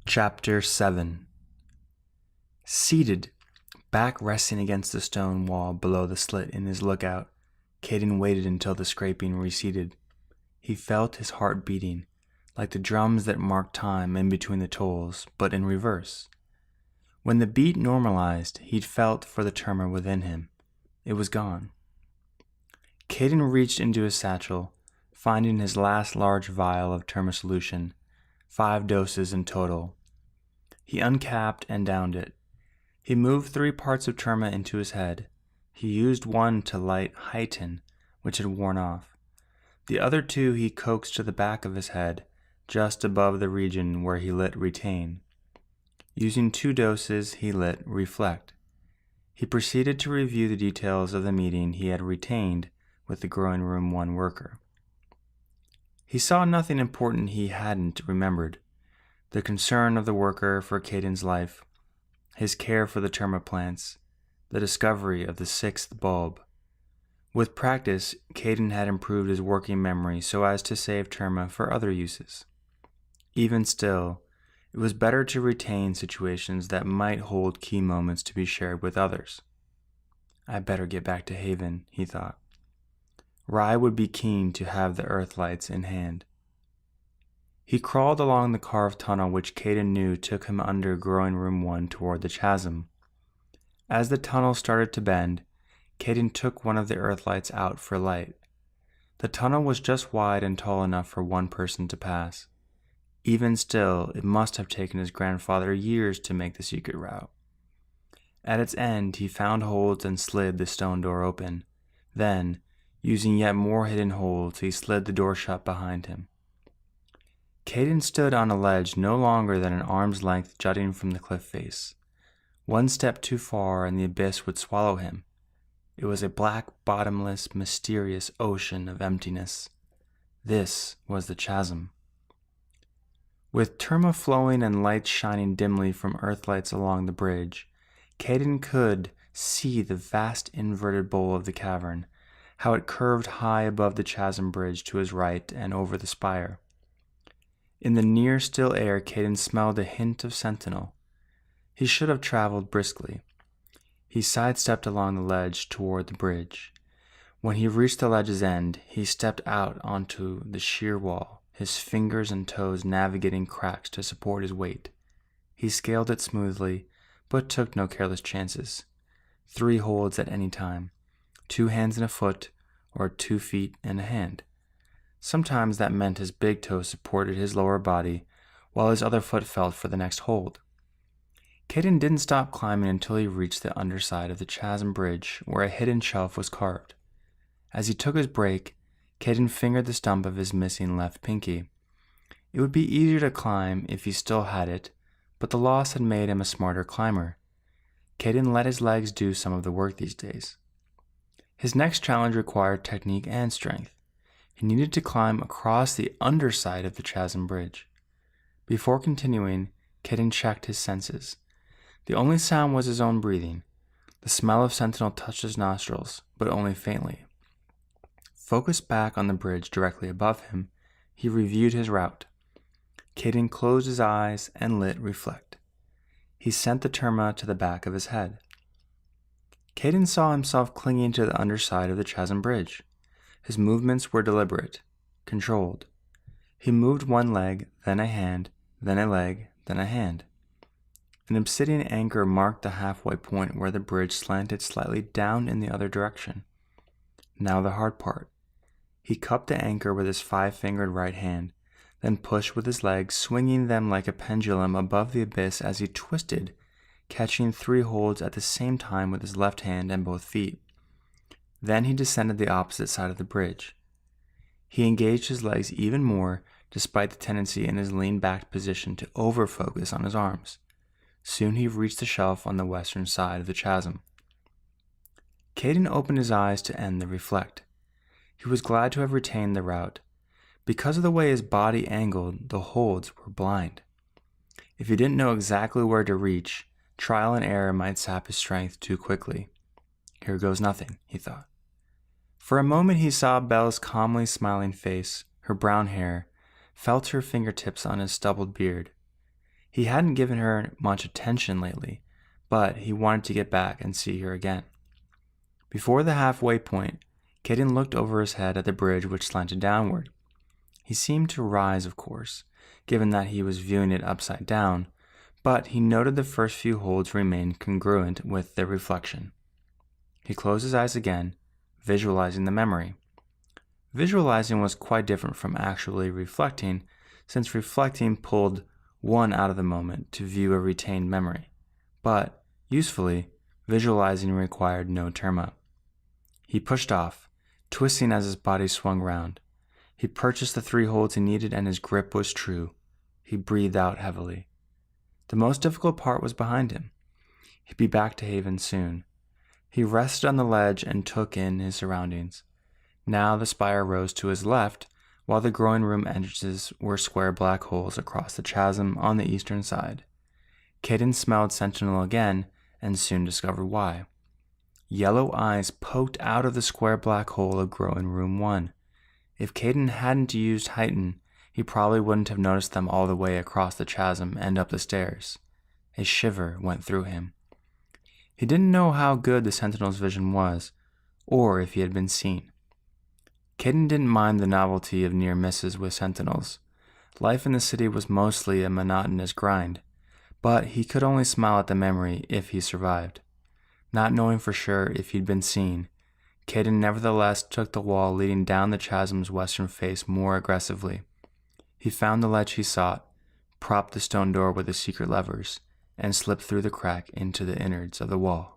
Chapter 7. Seated, back resting against the stone wall below the slit in his lookout, Caden waited until the scraping receded. He felt his heart beating, like the drums that mark time in between the tolls, but in reverse. When the beat normalized, he'd felt for the tremor within him. It was gone. Caden reached into his satchel, finding his last large vial of Terma solution, 5 doses in total. He uncapped and downed it. He moved 3 parts of Terma into his head. He used one to light Heighten, which had worn off. The other 2 he coaxed to the back of his head, just above the region where he lit Retain. Using 2 doses, he lit Reflect. He proceeded to review the details of the meeting he had retained with the Growing Room 1 worker. He saw nothing important he hadn't remembered. The concern of the worker for Caden's life, his care for the Terma plants, the discovery of the 6th bulb. With practice, Caden had improved his working memory so as to save Terma for other uses. Even still, it was better to retain situations that might hold key moments to be shared with others. I better get back to Haven, he thought. Rye would be keen to have the Earthlights in hand. He crawled along the carved tunnel which Caden knew took him under Growing Room 1 toward the chasm. As the tunnel started to bend, Caden took one of the Earthlights out for light. The tunnel was just wide and tall enough for one person to pass. Even still, it must have taken his grandfather years to make the secret route. At its end, he found holds and slid the stone door open. Then, using yet more hidden holds, he slid the door shut behind him. Caden stood on a ledge no longer than an arm's length jutting from the cliff face. One step too far and the abyss would swallow him. It was a black, bottomless, mysterious ocean of emptiness. This was the chasm. With Terma flowing and lights shining dimly from Earthlights along the bridge, Caden could see the vast inverted bowl of the cavern, how it curved high above the chasm bridge to his right and over the spire. In the near still air, Caden smelled a hint of sentinel. He should have traveled briskly. He sidestepped along the ledge toward the bridge. When he reached the ledge's end, he stepped out onto the sheer wall, his fingers and toes navigating cracks to support his weight. He scaled it smoothly, but took no careless chances. 3 holds at any time, 2 hands and a foot, or 2 feet and a hand. Sometimes that meant his big toe supported his lower body, while his other foot felt for the next hold. Caden didn't stop climbing until he reached the underside of the chasm bridge, where a hidden shelf was carved. As he took his break, Caden fingered the stump of his missing left pinky. It would be easier to climb if he still had it, but the loss had made him a smarter climber. Caden let his legs do some of the work these days. His next challenge required technique and strength. He needed to climb across the underside of the chasm bridge. Before continuing, Caden checked his senses. The only sound was his own breathing. The smell of sentinel touched his nostrils, but only faintly. Focused back on the bridge directly above him, he reviewed his route. Caden closed his eyes and lit Reflect. He sent the Terma to the back of his head. Caden saw himself clinging to the underside of the chasm bridge. His movements were deliberate, controlled. He moved one leg, then a hand, then a leg, then a hand. An obsidian anchor marked the halfway point where the bridge slanted slightly down in the other direction. Now the hard part. He cupped the anchor with his 5-fingered right hand, then pushed with his legs, swinging them like a pendulum above the abyss as he twisted, catching 3 holds at the same time with his left hand and both feet. Then he descended the opposite side of the bridge. He engaged his legs even more, despite the tendency in his lean-backed position to over-focus on his arms. Soon he reached the shelf on the western side of the chasm. Caden opened his eyes to end the Reflect. He was glad to have retained the route. Because of the way his body angled, the holds were blind. If he didn't know exactly where to reach, trial and error might sap his strength too quickly. Here goes nothing, he thought. For a moment he saw Belle's calmly smiling face, her brown hair, felt her fingertips on his stubbled beard. He hadn't given her much attention lately, but he wanted to get back and see her again. Before the halfway point, Caden looked over his head at the bridge which slanted downward. He seemed to rise, of course, given that he was viewing it upside down, but he noted the first few holds remained congruent with their reflection. He closed his eyes again, visualizing the memory. Visualizing was quite different from actually reflecting, since reflecting pulled one out of the moment to view a retained memory. But, usefully, visualizing required no term-up. He pushed off, twisting as his body swung round. He purchased the 3 holds he needed and his grip was true. He breathed out heavily. The most difficult part was behind him. He'd be back to Haven soon. He rested on the ledge and took in his surroundings. Now the spire rose to his left, while the growing room entrances were square black holes across the chasm on the eastern side. Caden smelled Sentinel again and soon discovered why. Yellow eyes poked out of the square black hole of growing room 1. If Caden hadn't used Heighten, he probably wouldn't have noticed them all the way across the chasm and up the stairs. A shiver went through him. He didn't know how good the Sentinel's vision was, or if he had been seen. Caden didn't mind the novelty of near misses with Sentinels. Life in the city was mostly a monotonous grind, but he could only smile at the memory if he survived. Not knowing for sure if he'd been seen, Caden nevertheless took the wall leading down the chasm's western face more aggressively. He found the ledge he sought, propped the stone door with the secret levers, and slipped through the crack into the innards of the wall.